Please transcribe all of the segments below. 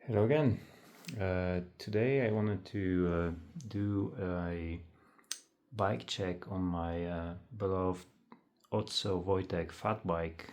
Hello again. Today I wanted to do a bike check on my beloved Otso Voytek fatbike.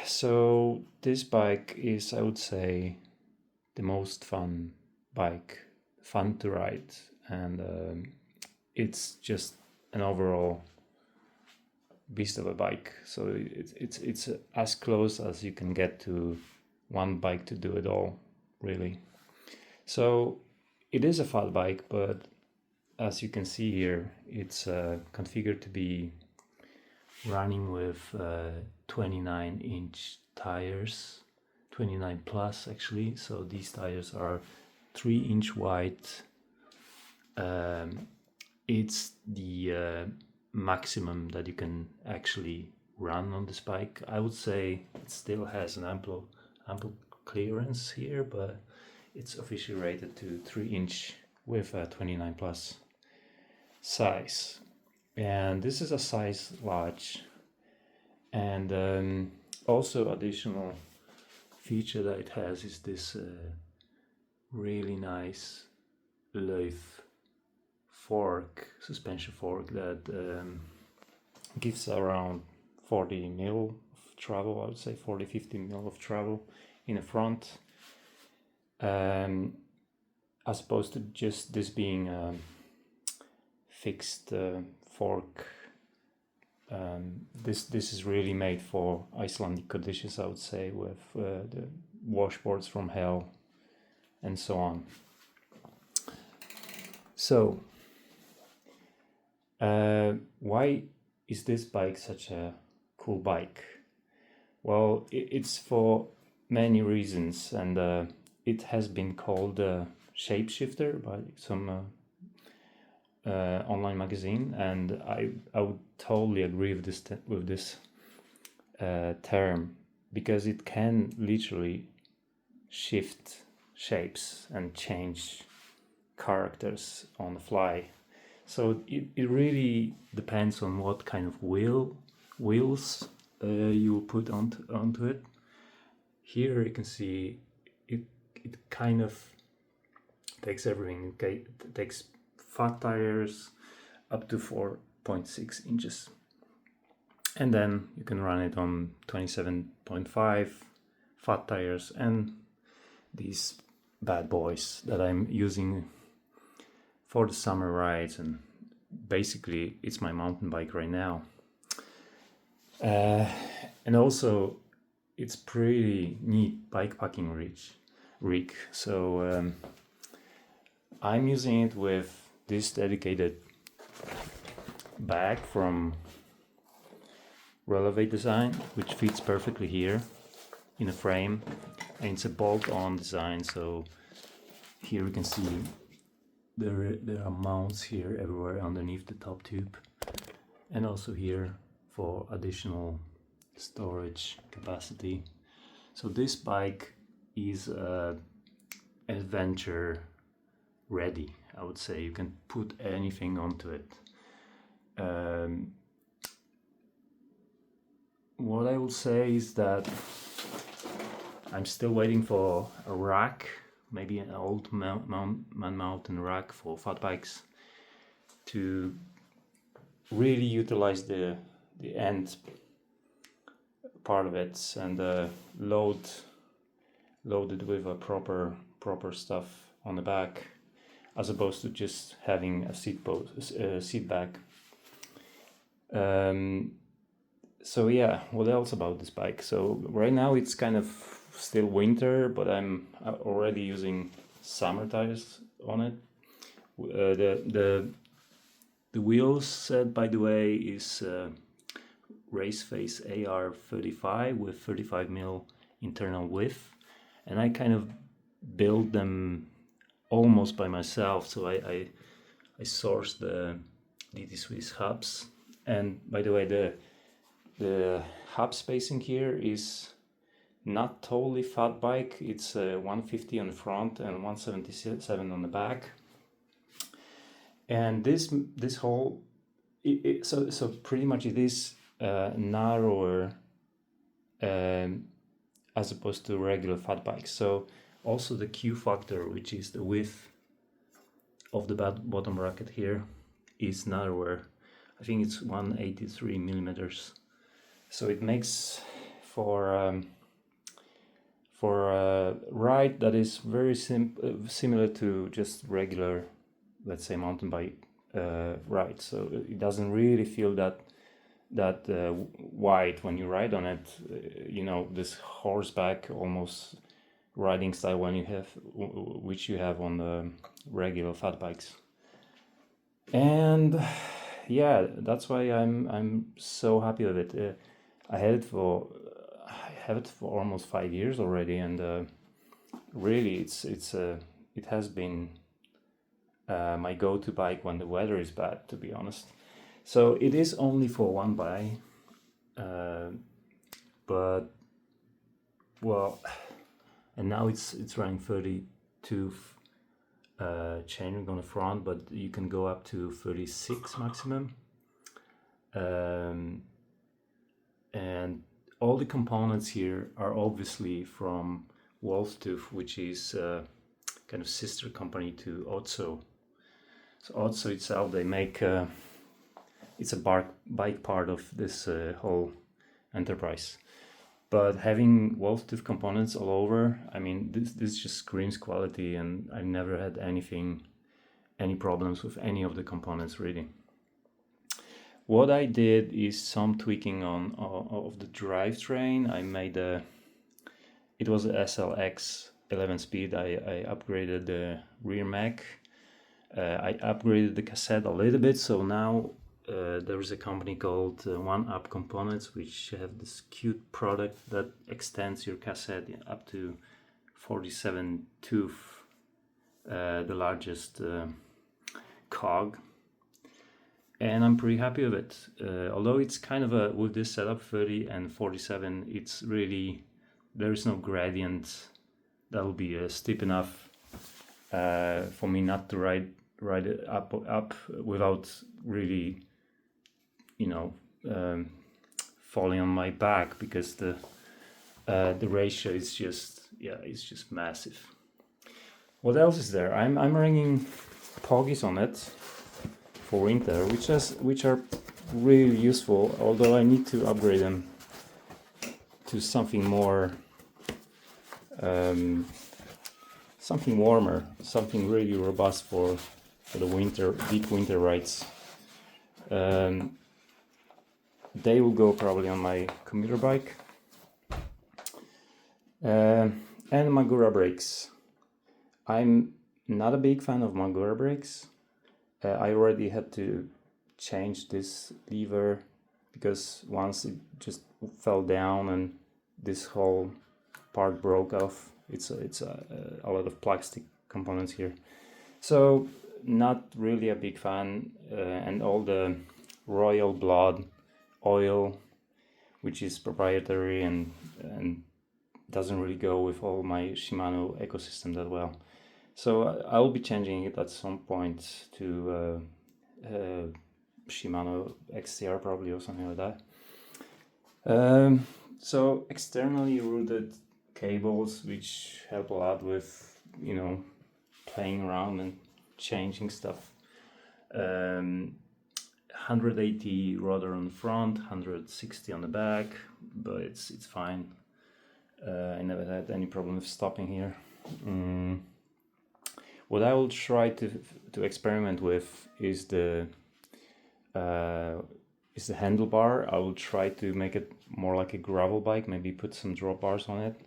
So this bike is, I would say, the most fun bike, fun to ride, and it's just an overall beast of a bike. So it's as close as you can get to one bike to do it all, really. So it is a fat bike, but as you can see here, it's configured to be running with 29-inch tires, 29 plus actually. So these tires are 3-inch wide. It's the maximum that you can actually run on this bike. I would say it still has an ample clearance here, but it's officially rated to 3-inch with a 29 plus size, and this is a size large. And also additional feature that it has is this really nice lathe suspension fork that gives around 40 mil of travel. I would say 40-50 mil of travel in the front, as opposed to just this being a fixed fork. This is really made for Icelandic conditions, I would say, with the washboards from hell and so on. So why is this bike such a cool bike? Well, it's for many reasons, and it has been called a shapeshifter by some online magazine, and I would totally agree with this term, because it can literally shift shapes and change characters on the fly. So it really depends on what kind of wheels you put onto it. Here you can see it kind of takes everything. It takes fat tires up to 4.6 inches, and then you can run it on 27.5 fat tires and these bad boys that I'm using for the summer rides, and basically it's my mountain bike right now. And also it's pretty neat bike packing rig. So I'm using it with this dedicated bag from Relevate Design, which fits perfectly here in a frame, and it's a bolt-on design. So here you can see there are mounts here everywhere underneath the top tube, and also here for additional storage capacity. So this bike is adventure ready, I would say. You can put anything onto it. What I will say is that I'm still waiting for a rack, maybe an old man-mountain rack for fat bikes, to really utilize the end part of it and load it with a proper stuff on the back, as opposed to just having a seat back. So yeah, what else about this bike? So right now it's kind of still winter, but I'm already using summer tires on it. The wheels set, by the way, is Race Face AR35 with 35 mil internal width, and I kind of build them almost by myself. So I sourced the DT Swiss hubs, and by the way, the hub spacing here is not totally fat bike. It's 150 on the front and 177 on the back. And this whole so pretty much it is narrower as opposed to regular fat bikes. So also the Q factor, which is the width of the bottom bracket here, is narrower. I think it's 183 millimeters. So it makes for a ride that is very similar to just regular, let's say, mountain bike ride. So it doesn't really feel that wide when you ride on it. You know, this horseback almost riding style which you have on the regular fat bikes. And yeah, that's why I'm so happy with it. I have it for almost 5 years already, and really it has been my go-to bike when the weather is bad, to be honest. So it is only for one buy, but well, and now it's running 32 chainring on the front, but you can go up to 36 maximum. And all the components here are obviously from Wolftooth, which is kind of sister company to Otso. So Otso itself, they make it's a bike part of this whole enterprise. But having Wolftooth components all over, I mean, this just screams quality, and I've never had any problems with any of the components really. What I did is some tweaking of the drivetrain. I made it was a SLX 11-speed. I upgraded the rear mech. I upgraded the cassette a little bit, so now there is a company called One Up Components, which have this cute product that extends your cassette up to 47 tooth, the largest cog. And I'm pretty happy with it. Although it's kind of with this setup 30 and 47, it's really, there is no gradient that will be steep enough for me not to ride it up without really, you know, falling on my back, because the ratio is just, it's just massive. What else is there? I'm running Poggies on it for winter, which are really useful, although I need to upgrade them to something more, something warmer, something really robust for the big winter rides. They will go probably on my commuter bike. And Magura brakes. I'm not a big fan of Magura brakes. I already had to change this lever because once it just fell down and this whole part broke off. It's a lot of plastic components here, so not really a big fan. And all the Royal Blood oil, which is proprietary and doesn't really go with all my Shimano ecosystem that well. So I'll be changing it at some point to Shimano XTR probably, or something like that. So externally routed cables, which help a lot with, you know, playing around and changing stuff. 180 rotor on the front, 160 on the back, but it's fine. I never had any problem with stopping here. What I will try to experiment with is the handlebar. I will try to make it more like a gravel bike, maybe put some drop bars on it.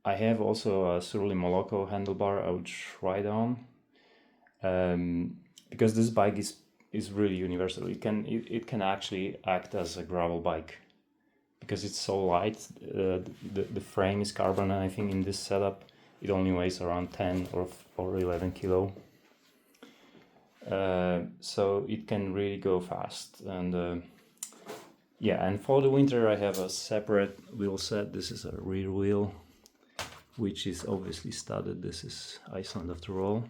I have also a Surly Moloko handlebar I would try it on, because this bike is really universal. It can actually act as a gravel bike because it's so light. The frame is carbon, and I think in this setup it only weighs around 10 or 11 kilo. So it can really go fast. And and for the winter I have a separate wheel set. This is a rear wheel, which is obviously studded. This is Iceland after all.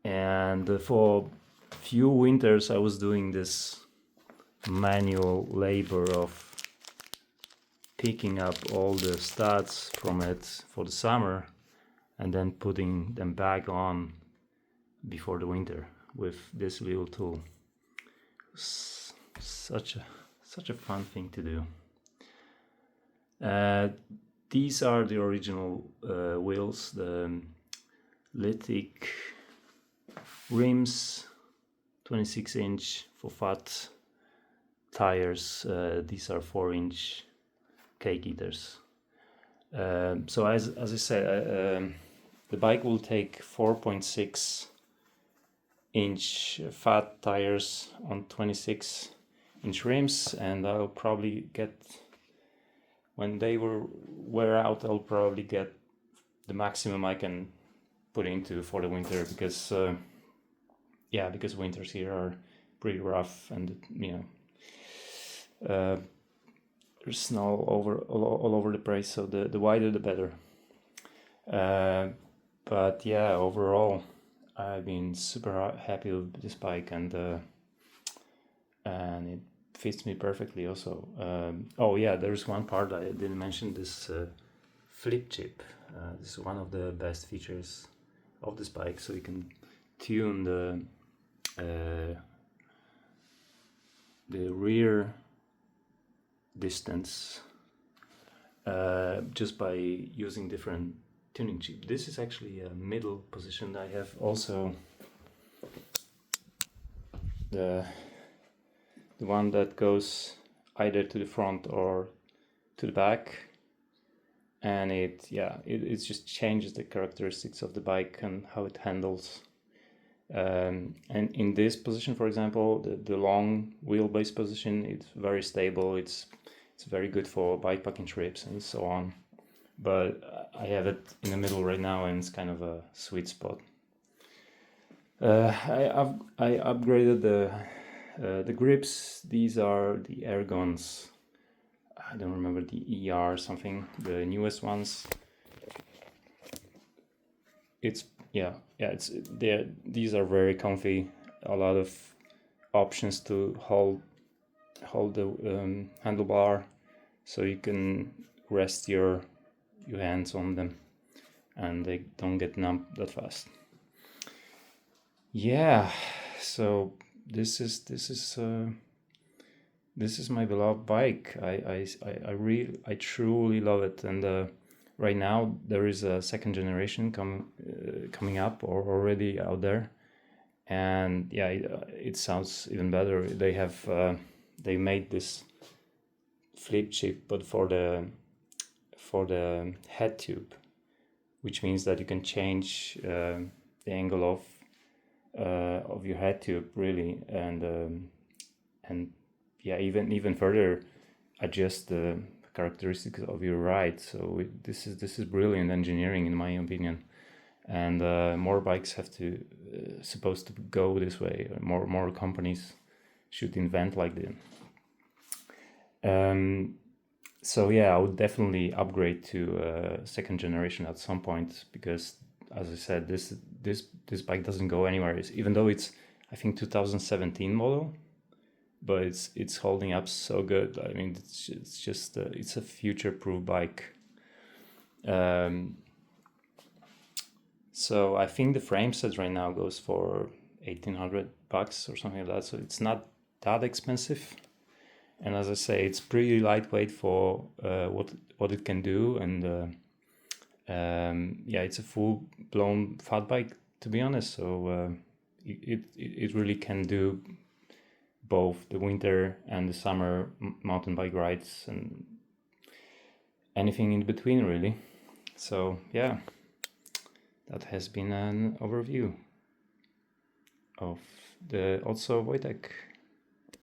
And for few winters I was doing this manual labor of picking up all the stats from it for the summer and then putting them back on before the winter with this little tool. Such a fun thing to do. These are the original wheels, the lithic rims, 26-inch for fat tires. These are 4-inch cake eaters. So as I said, the bike will take 4.6-inch fat tires on 26-inch rims, and I'll probably get, when they wear out, I'll probably get the maximum I can put into for the winter, because because winters here are pretty rough, and there's snow all over the place, so the wider the better. But yeah, overall I've been super happy with this bike, and it fits me perfectly also. There's one part I didn't mention, this flip chip. This is one of the best features of this bike, so you can tune the rear distance just by using different tuning chip. This is actually a middle position. I have also the one that goes either to the front or to the back, and it just changes the characteristics of the bike and how it handles. And in this position, for example, the long wheelbase position, it's very stable. It's very good for bikepacking trips and so on. But I have it in the middle right now, and it's kind of a sweet spot. I upgraded the grips. These are the Ergons. I don't remember, the ER something, the newest ones. These are very comfy. A lot of options to hold the handlebar, so you can rest your hands on them, and they don't get numb that fast. Yeah, so this is my beloved bike. I truly love it, and right now there is a second generation coming up, or already out there, and it sounds even better. They made this flip chip, but for the head tube, which means that you can change the angle of your head tube, really, and even further adjust the characteristics of your ride. So this is brilliant engineering, in my opinion, and more bikes have to supposed to go this way. More companies should invent like this. So I would definitely upgrade to second generation at some point, because, as I said, this bike doesn't go anywhere. Even though it's, I think, 2017 model, but it's holding up so good. I mean, it's just it's a future-proof bike. So I think the frame set right now goes for $1,800 or something like that. So it's not that expensive. And as I say, it's pretty lightweight for what it can do, and it's a full-blown fat bike, to be honest. So it really can do both the winter and the summer mountain bike rides, and anything in between, really. So that has been an overview of the Otso Voytek.